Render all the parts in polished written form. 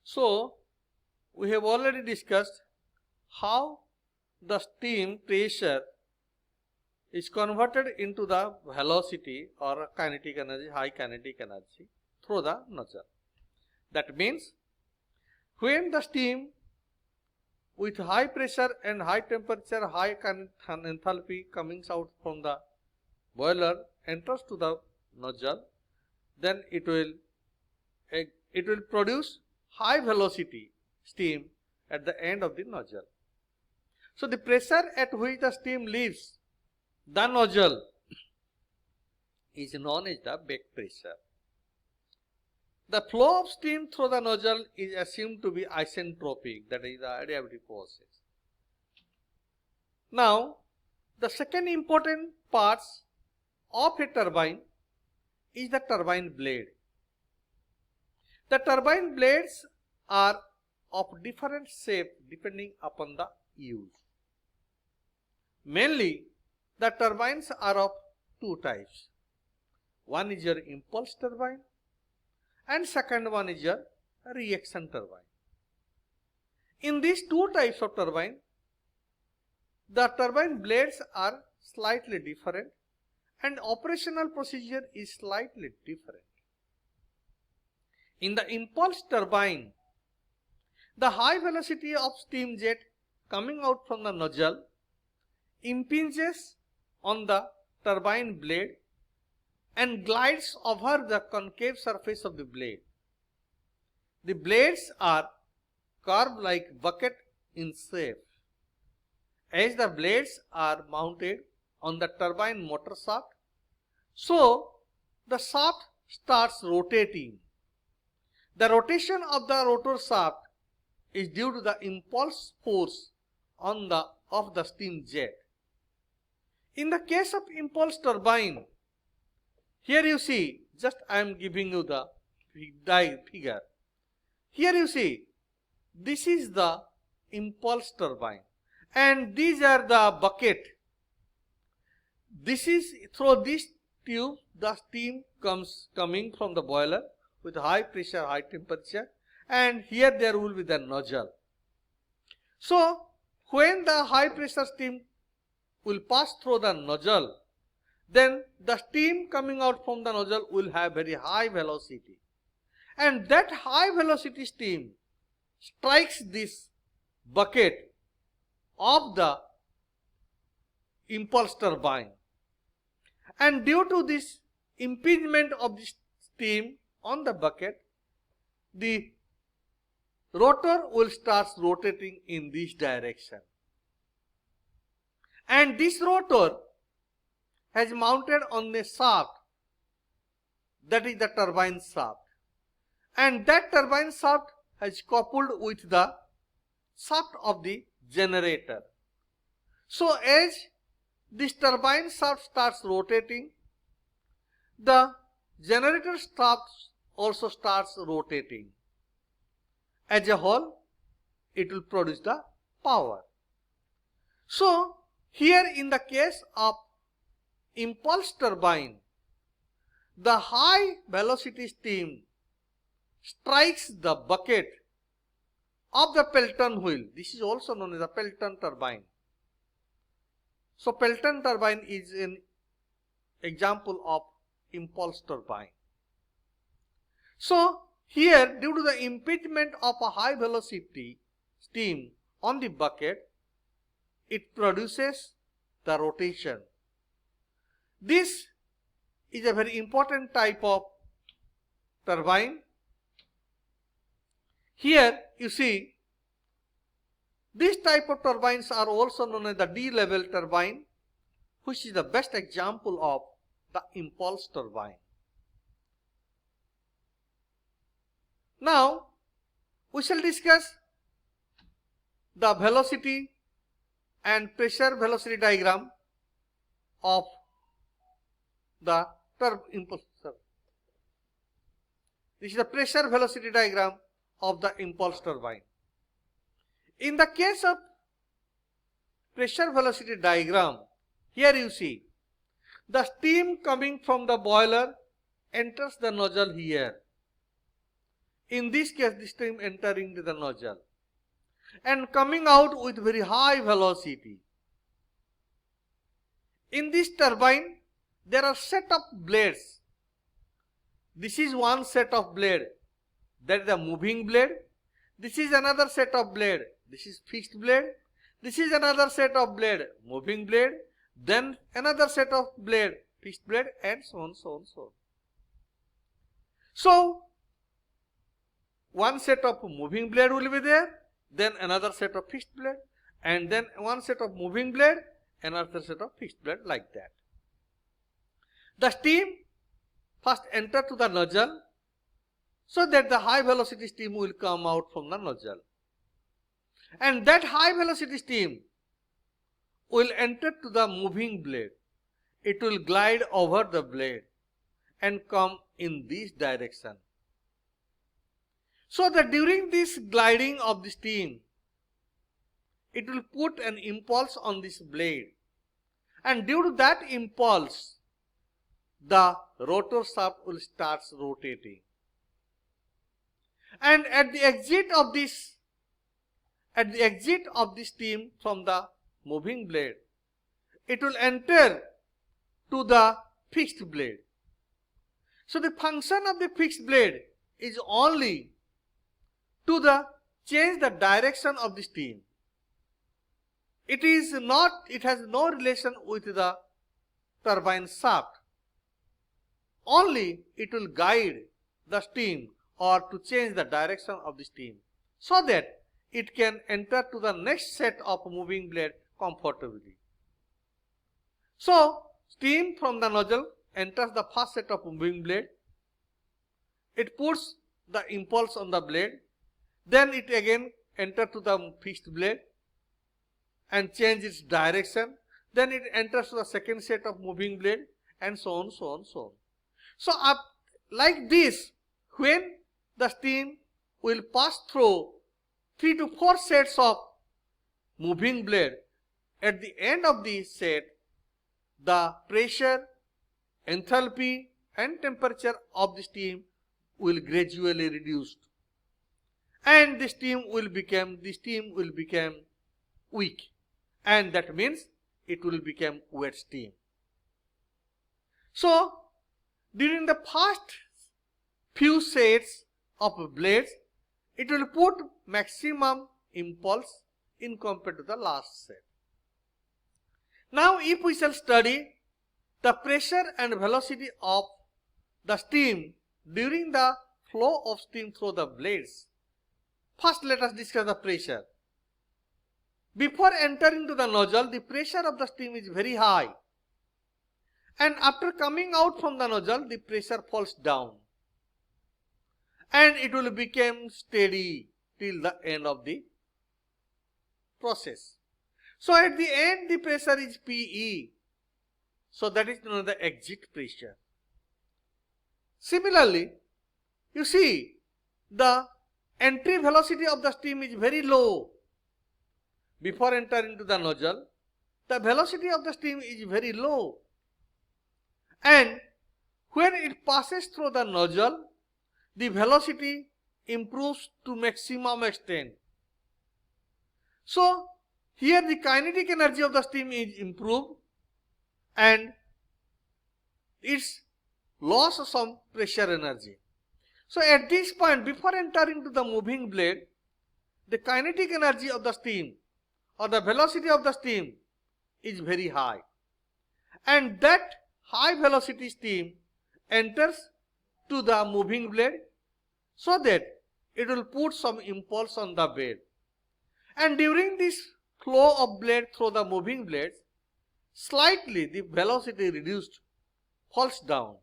So, we have already discussed how the steam pressure is converted into the velocity or kinetic energy, high kinetic energy through the nozzle. That means when the steam with high pressure and high temperature, high enthalpy coming out from the boiler enters to the nozzle, then it will produce high velocity steam at the end of the nozzle. So the pressure at which the steam leaves the nozzle is known as the back pressure. The flow of steam through the nozzle is assumed to be isentropic, that is the adiabatic process. Now, the second important parts of a turbine is the turbine blade. The turbine blades are of different shape depending upon the use. Mainly, the turbines are of two types. One is your impulse turbine and second one is your reaction turbine. In these two types of turbine, the turbine blades are slightly different and operational procedure is slightly different. In the impulse turbine, the high velocity of steam jet coming out from the nozzle impinges on the turbine blade and glides over the concave surface of the blade. The blades are curved like bucket in shape. As the blades are mounted on the turbine motor shaft, so the shaft starts rotating. The rotation of the rotor shaft is due to the impulse force of the steam jet. In the case of impulse turbine, here you see, just I am giving you the figure. Here you see, this is the impulse turbine and these are the bucket. This is through this tube the steam coming from the boiler with high pressure, high temperature, and here there will be the nozzle. So when the high pressure steam will pass through the nozzle, then the steam coming out from the nozzle will have very high velocity, and that high velocity steam strikes this bucket of the impulse turbine, and due to this impingement of the steam on the bucket, the rotor will start rotating in this direction, and this rotor has mounted on a shaft, that is the turbine shaft, and that turbine shaft has coupled with the shaft of the generator. So as this turbine shaft starts rotating, the generator shaft also starts rotating. As a whole, it will produce the power. So here in the case of impulse turbine, the high velocity steam strikes the bucket of the Pelton wheel. This is also known as the Pelton turbine. So Pelton turbine is an example of impulse turbine. So here, due to the impingement of a high velocity steam on the bucket, it produces the rotation. This is a very important type of turbine. Here you see, this type of turbines are also known as the D-level turbine, which is the best example of the impulse turbine. Now we shall discuss the velocity and pressure velocity diagram of the impulse. This is the pressure velocity diagram of the impulse turbine. In the case of pressure velocity diagram, here you see the steam coming from the boiler enters the nozzle here. In this case, the steam entering into the nozzle and coming out with very high velocity. In this turbine, there are set of blades. This is one set of blade, that is the moving blade. This is another set of blade. This is fixed blade. This is another set of blade, moving blade. Then another set of blade, fixed blade, and so on, so on, so on. So, one set of moving blade will be there, then another set of fixed blade, and then one set of moving blade, another set of fixed blade, like that. The steam first enter to the nozzle, so that the high velocity steam will come out from the nozzle. And that high velocity steam will enter to the moving blade. It will glide over the blade and come in this direction. So that during this gliding of the steam, it will put an impulse on this blade, and due to that impulse, the rotor shaft will start rotating. And at the exit of the steam from the moving blade, it will enter to the fixed blade. So the function of the fixed blade is only to change the direction of the steam. It has no relation with the turbine shaft. Only it will guide the steam or to change the direction of the steam, so that it can enter to the next set of moving blade comfortably. So, steam from the nozzle enters the first set of moving blade. It puts the impulse on the blade. Then it again enters to the fixed blade and change its direction. Then it enters to the second set of moving blade, and so on, so on, so on. So, like this, when the steam will pass through 3 to 4 sets of moving blade, at the end of the set, the pressure, enthalpy, and temperature of the steam will gradually reduce, and the steam will become weak, and that means it will become wet steam. So, during the first few sets of blades, it will put maximum impulse in compared to the last set. Now, if we shall study the pressure and velocity of the steam during the flow of steam through the blades, first let us discuss the pressure. Before entering to the nozzle, the pressure of the steam is very high, and after coming out from the nozzle, the pressure falls down, and it will become steady till the end of the process. So at the end, the pressure is PE. So that is known as the exit pressure. Similarly, you see, the entry velocity of the steam is very low. Before entering into the nozzle, the velocity of the steam is very low. And when it passes through the nozzle, the velocity improves to maximum extent. So, here the kinetic energy of the steam is improved, and it's lost some pressure energy. So, at this point, before entering to the moving blade, the kinetic energy of the steam or the velocity of the steam is very high, and that high velocity steam enters to the moving blade, so that it will put some impulse on the blade, and during this flow of blade through the moving blades, slightly the velocity reduced, falls down,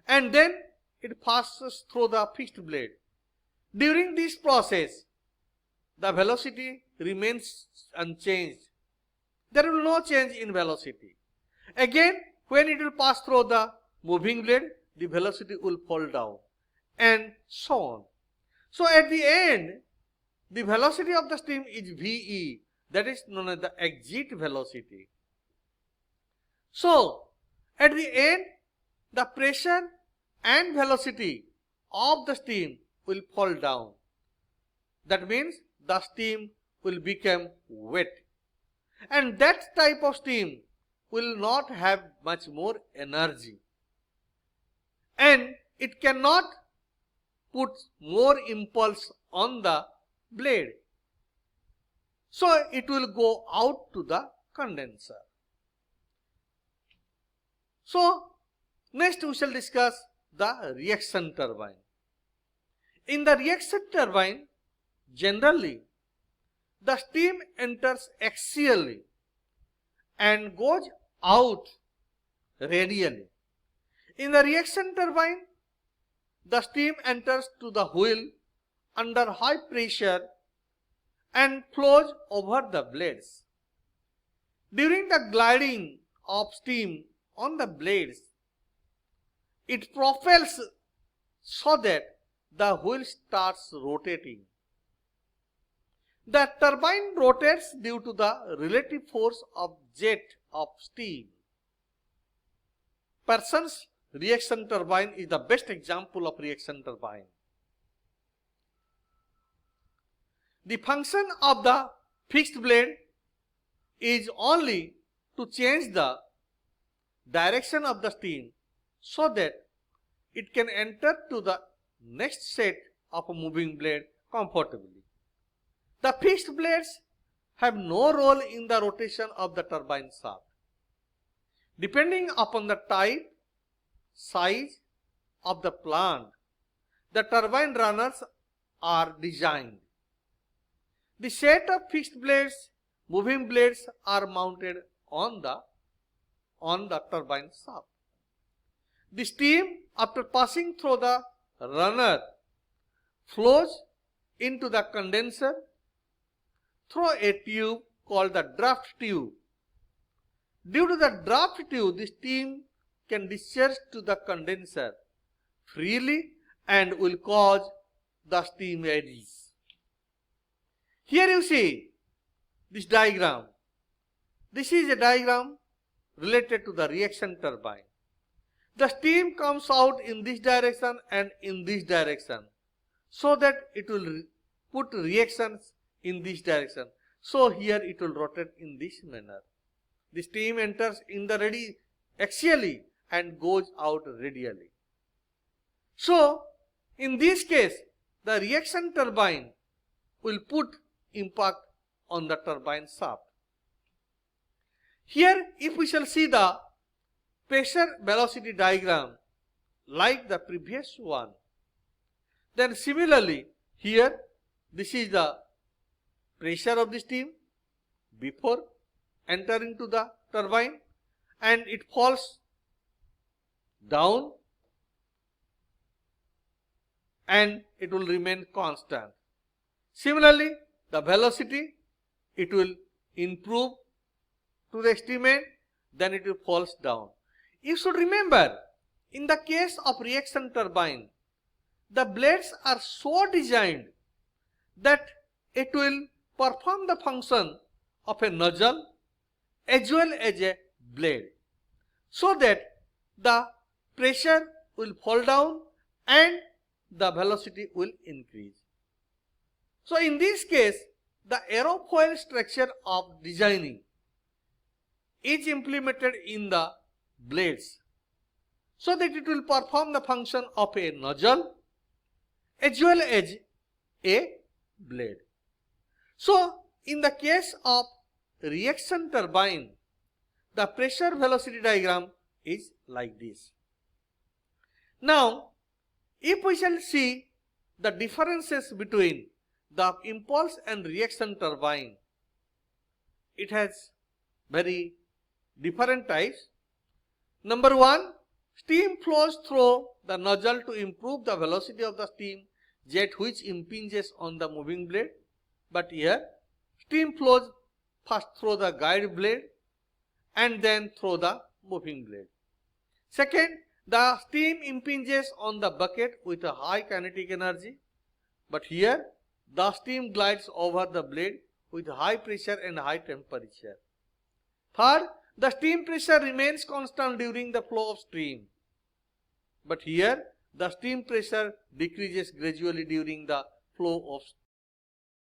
and then it passes through the fixed blade. During this process, the velocity remains unchanged. There will be no change in velocity. Again, when it will pass through the moving blade, the velocity will fall down, and so on. So at the end, the velocity of the steam is VE, that is known as the exit velocity. So at the end, the pressure and velocity of the steam will fall down. That means the steam will become wet. And that type of steam will not have much more energy. And it cannot put more impulse on the blade. So it will go out to the condenser. So next we shall discuss the reaction turbine. In the reaction turbine, generally the steam enters axially and goes out radially. In the reaction turbine, the steam enters to the wheel under high pressure and flows over the blades. During the gliding of steam on the blades, it propels so that the wheel starts rotating. The turbine rotates due to the relative force of jet of steam. Parsons reaction turbine is the best example of reaction turbine. The function of the fixed blade is only to change the direction of the steam so that it can enter to the next set of a moving blade comfortably. The fixed blades have no role in the rotation of the turbine shaft. Depending upon the type, size of the plant, the turbine runners are designed. The set of fixed blades, moving blades are mounted on the turbine shaft. The steam, after passing through the runner, flows into the condenser through a tube called the draft tube. Due to the draft tube, the steam can discharge to the condenser freely and will cause the steam eddies. Here you see this diagram. This is a diagram related to the reaction turbine. The steam comes out in this direction and in this direction so that it will put reactions in this direction. So here it will rotate in this manner. The steam enters in the axially and goes out radially. So in this case, the reaction turbine will put impact on the turbine shaft. Here, if we shall see the pressure velocity diagram like the previous one, then similarly here this is the pressure of the steam before entering to the turbine and it falls down and it will remain constant. Similarly, the velocity, it will improve to the estimate, then it will falls down. You should remember, in the case of reaction turbine, the blades are so designed that it will perform the function of a nozzle as well as a blade, so that the pressure will fall down and the velocity will increase. So in this case, the aerofoil structure of designing is implemented in the blades so that it will perform the function of a nozzle as well as a blade. So in the case of reaction turbine, the pressure velocity diagram is like this. Now, if we shall see the differences between the impulse and reaction turbine, it has very different types. Number one, steam flows through the nozzle to improve the velocity of the steam jet which impinges on the moving blade. But here, steam flows first through the guide blade and then through the moving blade. Second, the steam impinges on the bucket with a high kinetic energy. But here, the steam glides over the blade with high pressure and high temperature. Third, the steam pressure remains constant during the flow of steam. But here, the steam pressure decreases gradually during the flow of